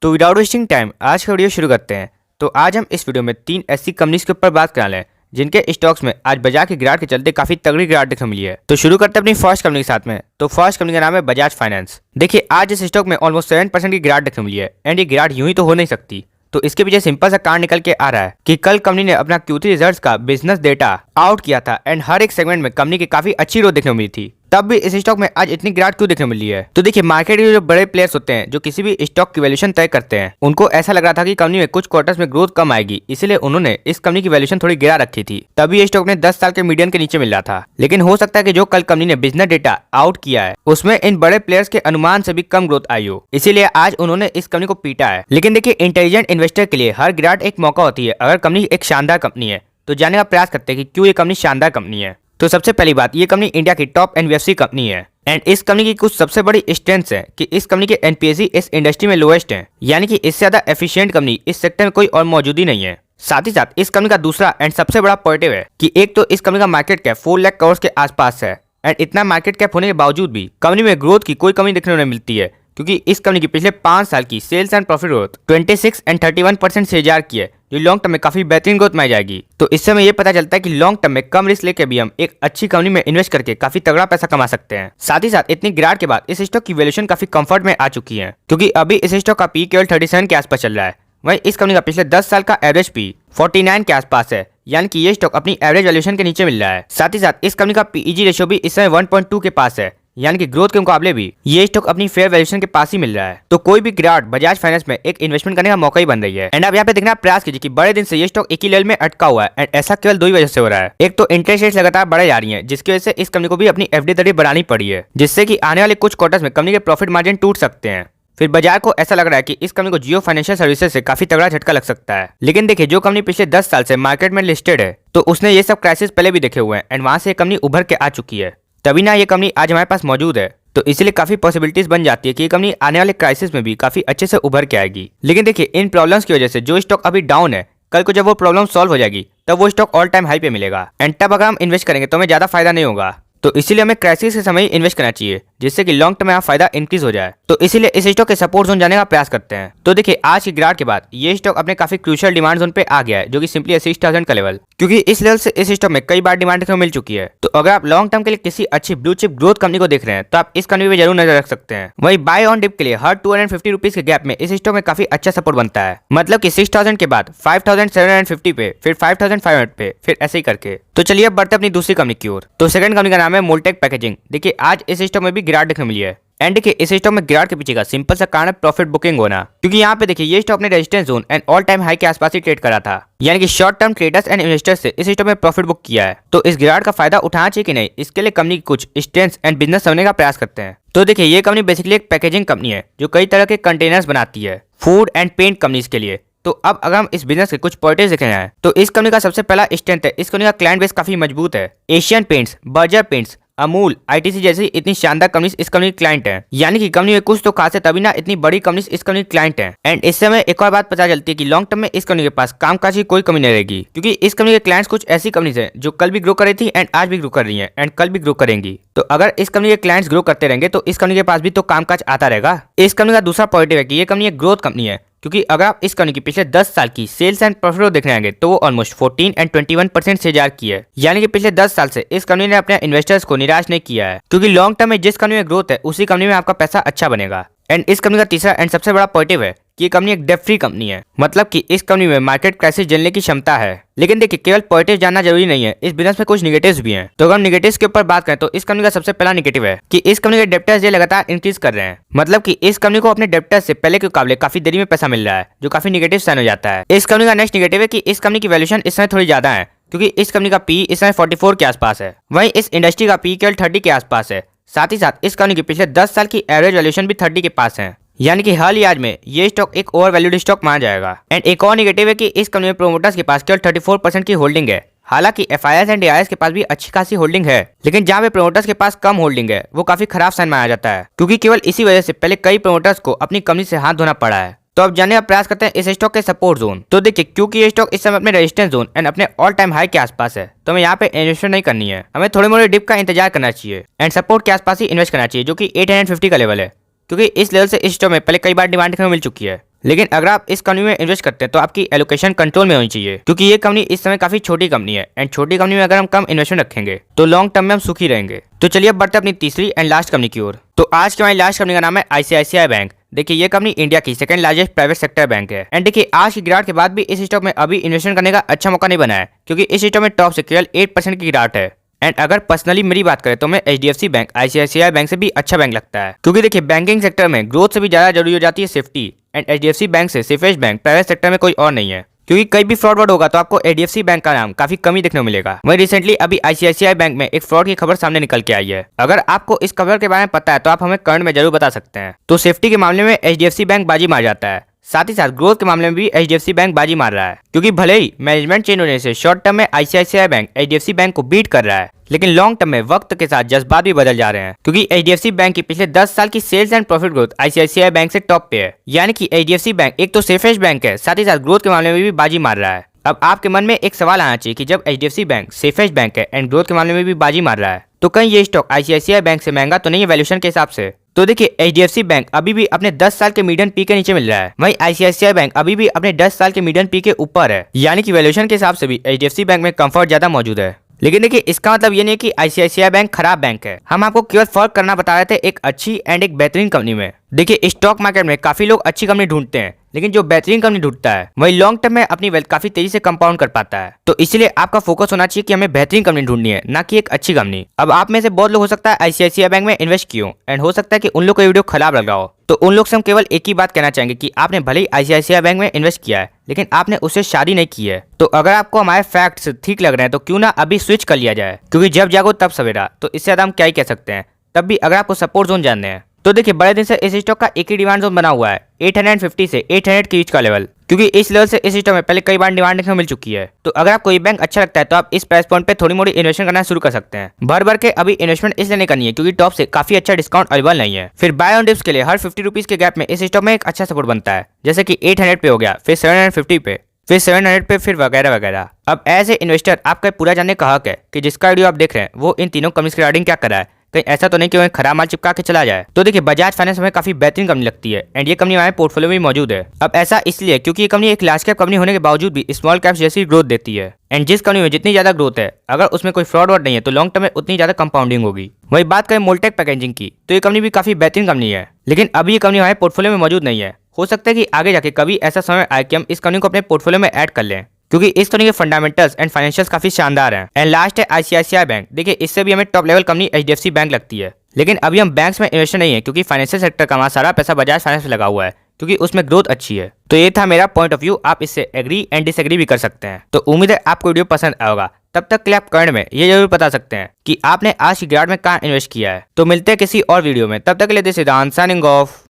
तो without wasting time आज का वीडियो शुरू करते हैं। तो आज हम इस वीडियो में 3 ऐसी कंपनीज के ऊपर बात करने वाले हैं जिनके स्टॉक्स में आज बाजार की गिरावट के चलते काफी तगड़ी गिरावट देखने मिली है। तो शुरू करते हैं अपनी फर्स्ट कंपनी के साथ में। तो फर्स्ट कंपनी का नाम है बजाज फाइनेंस। देखिए आज इस स्टॉक में ऑलमोस्ट 7% की गिरावट देखने मिली है एंड ये गिरावट यूं ही तो हो नहीं सकती। तो इसके पीछे सिंपल सा कारण निकल के आ रहा है कि कल कंपनी ने अपना Q3 रिजल्ट्स का बिजनेस डेटा आउट किया था एंड हर एक सेगमेंट में कंपनी की काफी अच्छी ग्रोथ देखने को मिली थी। तब भी इस स्टॉक में आज इतनी गिरावट क्यों देखने को मिली है? तो देखिए मार्केट के जो बड़े प्लेयर्स होते हैं जो किसी भी स्टॉक की वैल्यूएशन तय करते हैं, उनको ऐसा लग रहा था कि कंपनी में कुछ क्वार्टर्स में ग्रोथ कम आएगी, इसलिए उन्होंने इस कंपनी की वैल्यूएशन थोड़ी गिरा रखी थी। तभी ये स्टॉक ने 10 साल के मीडियन के नीचे मिल रहा था। लेकिन हो सकता है कि जो कल कंपनी ने बिजनेस डेटा आउट किया है उसमें इन बड़े प्लेयर्स के अनुमान से भी कम ग्रोथ आई हो, इसीलिए आज उन्होंने इस कंपनी को पीटा है। लेकिन देखिए इंटेलिजेंट इन्वेस्टर के लिए हर गिरावट एक मौका होती है। अगर कंपनी एक शानदार कंपनी है तो जानने का प्रयास करते हैं कि क्यों ये कंपनी शानदार कंपनी है। तो सबसे पहली बात, ये कंपनी इंडिया की टॉप एनबीएफसी कंपनी है एंड इस कंपनी की कुछ सबसे बड़ी स्ट्रेंथ्स है कि इस कंपनी के एनपीएसी इस इंडस्ट्री में लोएस्ट है, यानी कि इससे ज्यादा एफिशिएंट कंपनी इस सेक्टर में कोई और मौजूद ही नहीं है। साथ ही साथ इस कंपनी का दूसरा एंड सबसे बड़ा पॉजिटिव है कि एक तो इस कंपनी का मार्केट कैप 4 लाख करोड़ के आसपास है एंड इतना मार्केट कैप होने के बावजूद भी कंपनी में ग्रोथ की कोई कमी देखने को नहीं मिलती है, क्योंकि इस कंपनी की पिछले 5 साल की sales and profit growth 26 and 31% से जार की है, जो लॉन्ग टर्म में काफी बेहतरीन ग्रोथ मानी जाएगी। तो इससे हमें ये पता चलता है कि लॉन्ग टर्म में कम रिस्क लेके भी हम एक अच्छी कंपनी में इन्वेस्ट करके काफी तगड़ा पैसा कमा सकते हैं। साथ ही साथ इतनी गिरावट के बाद इस स्टॉक की वैल्यूएशन काफी कंफर्ट में आ चुकी है, क्योंकि अभी इस स्टॉक का पी केवल 37 के आसपास चल रहा है। वहीं इस कंपनी का पिछले 10 साल का एवरेज पी 49 के आसपास है, यानी कि ये स्टॉक अपनी एवरेज वैल्यूएशन के नीचे मिल रहा है। साथ ही साथ इस कंपनी का पीईजी रेशियो भी इस समय 1.2 के पास है, यानी कि ग्रोथ के मुकाबले भी ये स्टॉक अपनी फेयर वैल्यूएशन के पास ही मिल रहा है। तो कोई भी गिरावट बजाज फाइनेंस में एक इन्वेस्टमेंट करने का मौका ही बन रही है। एंड आप यहाँ पे देखना प्रयास कीजिए कि बड़े दिन से ये स्टॉक एक ही लेवल में अटका हुआ है एंड ऐसा केवल 2 ही वजह से हो रहा है। एक तो इंटरेस्ट रेट लगातार बढ़े जा रही है, जिसकी वजह से इस कंपनी को भी अपनी एफडी दरें बढ़ानी पड़ी है, जिससे कि आने वाले कुछ क्वार्टर्स में कंपनी के प्रॉफिट मार्जिन टूट सकते हैं। फिर बाजार को ऐसा लग रहा है कि इस कंपनी को जियो फाइनेंशियल सर्विसेज से काफी तगड़ा झटका लग सकता है। लेकिन देखिए जो कंपनी पिछले 10 साल से मार्केट में लिस्टेड है तो उसने ये सब क्राइसिस पहले भी देखे हुए हैं एंड वहां से कंपनी उभर के आ चुकी है, तभी ना ये कंपनी आज हमारे पास मौजूद है। तो इसलिए काफी पॉसिबिलिटीज बन जाती है कि ये कंपनी आने वाले क्राइसिस में भी काफी अच्छे से उभर के आएगी। लेकिन देखिए इन प्रॉब्लम्स की वजह से जो स्टॉक अभी डाउन है, कल को जब वो प्रॉब्लम सॉल्व हो जाएगी तब वो स्टॉक ऑल टाइम हाई पे मिलेगा एंड तब अगर हम इन्वेस्ट करेंगे तो हमें ज्यादा फायदा नहीं होगा। तो इसीलिए हमें क्राइसिस के समय ही इन्वेस्ट करना चाहिए, जिससे कि लॉन्ग टर्म में फायदा इंक्रीज हो जाए। तो इसीलिए इस स्टॉक के सपोर्ट जोन जाने का प्रयास करते हैं। तो देखिए आज की गिरावट के बाद ये स्टॉक अपने काफी क्रूशियल डिमांड जोन पे आ गया है, जो कि सिंपली 60,000 का लेवल, क्योंकि इस लेवल से इस स्टॉक में कई बार डिमांड देखने को मिल चुकी है। तो अगर आप लॉन्ग टर्म के लिए किसी अच्छी ब्लू चिप ग्रोथ कंपनी को देख रहे हैं तो आप इस कंपनी पे जरूर नजर रख सकते हैं। वही बाय ऑन डिप के लिए हर 250 रुपीज के गैप में इस स्टॉक में काफी अच्छा सपोर्ट बनता है, मतलब कि 6,000 के बाद 5,750 पे, फिर 5,500 पे, फिर ऐसे ही करके। तो चलिए अब बढ़ते अपनी दूसरी कंपनी की ओर। तो सेकंड कंपनी का नाम है मोल्टेक पैकेजिंग। देखिए आज इस स्टॉक में भी गिरावट देखने मिली है एंड देखिए इस स्टॉक में गिरावट के पीछे का सिंपल सा कारण है प्रॉफिट बुकिंग होना, क्योंकि यहाँ पे देखिए ये स्टॉक अपने resistance zone and all time high के आसपास ही ट्रेड करा था, यानी कि short term traders and investors से इस स्टॉक में प्रॉफिट बुक किया है। तो इस गिरावट का फायदा उठाना चाहिए कि नहीं, इसके लिए कंपनी की कुछ स्ट्रेंथ्स एंड बिजनेस समझने का प्रयास करते हैं। तो देखिए ये कंपनी बेसिकली एक पैकेजिंग कंपनी है जो कई तरह के कंटेनर्स बनाती है फूड एंड पेंट कंपनीज के लिए। तो अब अगर हम इस बिजनेस के कुछ पॉइंट्स देखना है तो इस कंपनी का सबसे पहला स्ट्रेंथ है, इस कंपनी का क्लाइंट बेस काफी मजबूत है। Asian paints, Berger paints, Amul, ITC जैसी इतनी शानदार कंपनीज इस कंपनी के क्लाइंट हैं, यानी कि कंपनी में कुछ तो खास है तभी ना इतनी बड़ी कंपनीज इस कंपनी के क्लाइंट हैं। एंड इससे हमें एक और बात पता चलती है कि लॉन्ग टर्म में इस कंपनी के पास कामकाज की कोई कमी नहीं रहेगी, क्योंकि इस कंपनी के क्लाइंट्स कुछ ऐसी कंपनीज हैं जो कल भी ग्रो कर रही थी एंड आज भी ग्रो कर रही हैं एंड कल भी ग्रो करेंगी। तो अगर इस कंपनी के क्लाइंट्स ग्रो करते रहेंगे तो इस कंपनी के पास भी तो कामकाज आता रहेगा। इस कंपनी का दूसरा पॉजिटिव है कि ये कंपनी एक ग्रोथ कंपनी है, क्योंकि अगर आप इस कंपनी की पिछले 10 साल की सेल्स एंड प्रॉफिट देखने आएंगे तो वो ऑलमोस्ट 14 एंड 21% से जार की है, यानी कि पिछले 10 साल से इस कंपनी ने अपने इन्वेस्टर्स को निराश नहीं किया है, क्योंकि लॉन्ग टर्म में जिस कंपनी में ग्रोथ है उसी कंपनी में आपका पैसा अच्छा बनेगा। एंड इस कंपनी का तीसरा एंड सबसे बड़ा पॉजिटिव है कि ये कंपनी एक डेट फ्री कंपनी है, मतलब कि इस कंपनी में मार्केट क्राइसिस झेलने की क्षमता है। लेकिन देखिए केवल पॉजिटिव जानना जरूरी नहीं है, इस बिजनेस में कुछ निगेटिव्स भी हैं। तो अगर हम निगेटिव्स के ऊपर बात करें तो इस कंपनी का सबसे पहला निगेटिव है कि इस कंपनी के डेप्टर्स ये लगातार इंक्रीज कर रहे हैं, मतलब कि इस कंपनी को अपने डेप्टर्स से पहले के मुकाबले काफी देरी में पैसा मिल रहा है, जो काफी निगेटिव साइन हो जाता है। इस कंपनी का नेक्स्ट निगेटिव है कि इस कंपनी की वैल्यूएशन इस समय थोड़ी ज्यादा है, क्योंकि इस कंपनी का पी इस समय 44 के आसपास है, वहीं इस इंडस्ट्री का पी केवल 30 के आसपास है। साथ ही साथ इस कंपनी की पिछले 10 साल की एवरेज वैल्यूएशन भी 30 के पास है, यानी कि हाल याद में ये स्टॉक एक ओवर वैल्यूड स्टॉक माना जाएगा। एंड एक और निगेटिव है कि इस कंपनी में प्रोमोटर्स के पास केवल 34% की होल्डिंग है। हालांकि एफआईआईएस एंड डीआईएस के पास भी अच्छी खासी होल्डिंग है, लेकिन जहां पे प्रोमोटर्स के पास कम होल्डिंग है वो काफी खराब साइन माना जाता है, क्योंकि केवल इसी वजह से पहले कई प्रोमोटर्स को अपनी कंपनी से हाथ धोना पड़ा है। तो अब जानने का प्रयास करते हैं इस स्टॉक के सपोर्ट जोन। तो देखिए क्योंकि ये स्टॉक इस समय अपने रेजिस्टेंस जोन एंड अपने ऑल टाइम हाई के आसपास है, तो हमें यहाँ पे इन्वेस्टमेंट नहीं करनी है, हमें थोड़ी मोड़ी डिप का इंतजार करना चाहिए एंड सपोर्ट के आसपास ही इन्वेस्ट करना चाहिए, जो कि 850 का लेवल है, क्योंकि इस लेवल से इस स्टॉक में पहले कई बार डिमांड देखने को मिल चुकी है। लेकिन अगर आप इस कंपनी में इन्वेस्ट करते हैं तो आपकी एलोकेशन कंट्रोल में होनी चाहिए, क्योंकि ये कंपनी इस समय काफी छोटी कंपनी है एंड छोटी कंपनी में अगर हम कम इन्वेस्टमेंट रखेंगे तो लॉन्ग टर्म में हम सुखी रहेंगे। तो चलिए अब बढ़ते हैं अपनी तीसरी एंड लास्ट कंपनी की ओर। तो आज की हमारी लास्ट कंपनी का नाम है ICICI बैंक। देखिए ये कंपनी इंडिया की second largest private sector bank है एंड देखिए आज की गिरावट के बाद भी इस स्टॉक में अभी इन्वेस्टमेंट करने का अच्छा मौका नहीं बना है, क्योंकि इस स्टॉक में टॉप से केवल 8% की गिरावट है। एंड अगर पर्सनली मेरी बात करें तो मैं HDFC बैंक ICICI बैंक से भी अच्छा बैंक लगता है, क्योंकि देखिए बैंकिंग सेक्टर में ग्रोथ से भी ज्यादा जरूरी हो जाती है सेफ्टी एंड HDFC बैंक से सेफेस्ट बैंक प्राइवेट सेक्टर में कोई और नहीं है, क्योंकि कहीं भी फ्रॉड वर्ड होगा तो आपको HDFC बैंक का नाम काफी कम ही देखने को मिलेगा। वहीं रिसेंटली अभी ICICI बैंक में एक फ्रॉड की खबर सामने निकल के आई है। अगर आपको इस खबर के बारे में पता है तो आप हमें कमेंट में जरूर बता सकते हैं। तो सेफ्टी के मामले में HDFC बैंक बाजी मार जाता है, साथ ही साथ ग्रोथ के मामले में भी HDFC बैंक बाजी मार रहा है, क्योंकि भले ही मैनेजमेंट चेंज होने से शॉर्ट टर्म में ICICI बैंक HDFC बैंक को बीट कर रहा है, लेकिन लॉन्ग टर्म में वक्त के साथ जज्बात भी बदल जा रहे हैं, क्योंकि HDFC बैंक की पिछले 10 साल की sales and profit growth ICICI bank से टॉप पे है। यानी कि HDFC बैंक एक तो सेफेस्ट बैंक है, साथ ही साथ ग्रोथ के मामले में भी बाजी मार रहा है। अब आपके मन में एक सवाल आना चाहिए कि जब HDFC बैंक सेफेस्ट बैंक है एंड ग्रोथ के मामले में भी बाजी मार रहा है, तो कहीं ये स्टॉक ICICI बैंक से महंगा तो नहीं है वैल्यूएशन के हिसाब से? तो देखिए HDFC बैंक अभी भी अपने 10 साल के मीडियन पी के नीचे मिल रहा है, वहीं ICICI बैंक अभी भी अपने 10 साल के मीडियन पी के ऊपर है, यानी कि वैल्यूएशन के हिसाब से भी HDFC बैंक में कंफर्ट ज्यादा मौजूद है। लेकिन देखिए इसका मतलब ये नहीं कि ICICI बैंक खराब बैंक है, हम आपको केवल फर्क करना बता रहे थे एक अच्छी एंड एक बेहतरीन कंपनी में। देखिए स्टॉक मार्केट में काफी लोग अच्छी कंपनी ढूंढते हैं, लेकिन जो बेहतरीन कंपनी ढूंढता है वही लॉन्ग टर्म में अपनी वेल्थ काफी तेजी से कंपाउंड कर पाता है। तो इसलिए आपका फोकस होना चाहिए कि हमें बेहतरीन कंपनी ढूंढनी है, ना कि एक अच्छी कंपनी। अब आप में से बहुत लोग हो सकता है ICICI बैंक में इन्वेस्ट किए एंड हो सकता है कि उन लोग को ये वीडियो खराब लग रहा हो, तो उन लोग से हम केवल एक ही बात कहना चाहेंगे कि आपने भले ही ICICI बैंक में इन्वेस्ट किया है, लेकिन आपने उससे शादी नहीं की है। तो अगर आपको हमारे फैक्ट्स ठीक लग रहे हैं तो क्यों ना अभी स्विच कर लिया जाए, क्योंकि जब जागो तब सवेरा। तो इससे ज्यादा हम क्या ही कह सकते हैं। तब भी अगर आपको सपोर्ट जोन जानने हैं तो देखिए बड़े दिन से इस स्टॉक का एक ही डिमांड जोन बना हुआ है 850 से 800 के बीच का लेवल, क्योंकि इस लेवल से इस स्टॉक में पहले कई बार डिमांड देखने को मिल चुकी है। तो अगर आपको ये बैंक अच्छा लगता है तो आप इस प्राइस पॉइंट पे थोड़ी मोड़ी इन्वेस्टमेंट करना शुरू कर सकते हैं। भर भर के अभी इन्वेस्टमेंट इसलिए नहीं करनी है क्योंकि टॉप से काफी अच्छा डिस्काउंट अवेलेबल नहीं है। फिर बाय ऑन डिप्स के लिए हर 50 रुपीज के गैप में इस स्टॉक में एक अच्छा सपोर्ट बनता है, जैसे कि 800 पे हो गया, फिर 750 पे, फिर 700 पे, फिर वगैरह वगैरह। अब एज ए इन्वेस्टर आपका पूरा जानने का हक है कि जिसका वीडियो आप देख रहे हैं वो इन तीनों कंपनीज के रिगार्डिंग क्या कर रहा है, कहीं ऐसा तो नहीं कि वह खराब माल चिपका के चला जाए। तो देखिए बजाज फाइनेंस हमें काफी बेहतरीन कंपनी लगती है एंड ये कंपनी हमारे पोर्टफोलियो में मौजूद है। अब ऐसा इसलिए क्योंकि ये कंपनी एक लार्ज कैप कंपनी होने के बावजूद भी स्मॉल कैप्स जैसी ग्रोथ देती है, एंड जिस कंपनी में जितनी ज्यादा ग्रोथ है अगर उसमें कोई फ्रॉड वर्ड नहीं है तो लॉन्ग टर्म में उतनी ज्यादा कंपाउंडिंग होगी। वही बात करें मोल्टेक पैकेजिंग की तो ये कंपनी भी काफी बेहतरीन कंपनी है, लेकिन अभी ये कंपनी हमारे पोर्टफोलियो में मौजूद नहीं है। हो सकता है कि आगे जाके कभी ऐसा समय आए कि हम इस कंपनी को अपने पोर्टफोलियो में ऐड कर लें, क्योंकि इस तरह के फंडामेंटल्स एंड फाइनेंशियल्स काफी शानदार हैं। एंड लास्ट है ICICI बैंक। देखिए इससे भी हमें top level company HDFC bank लगती है, लेकिन अभी हम बैंक्स में इन्वेस्टर नहीं है क्योंकि फाइनेंशियल सेक्टर का हमारा सारा पैसा बजाज फाइनेंस में लगा हुआ है, क्योंकि उसमें ग्रोथ अच्छी है। तो ये था मेरा पॉइंट ऑफ व्यू, आप इससे एग्री एंड डिसएग्री भी कर सकते हैं। तो उम्मीद है आपको वीडियो पसंद आएगा। तब तक के लिए आप कमेंट में ये जरूर बता सकते हैं कि आपने आज की गिरावट में कहाँ इन्वेस्ट किया है। तो मिलते हैं किसी और वीडियो में, तब तक के लिए दिस इज साइनिंग ऑफ।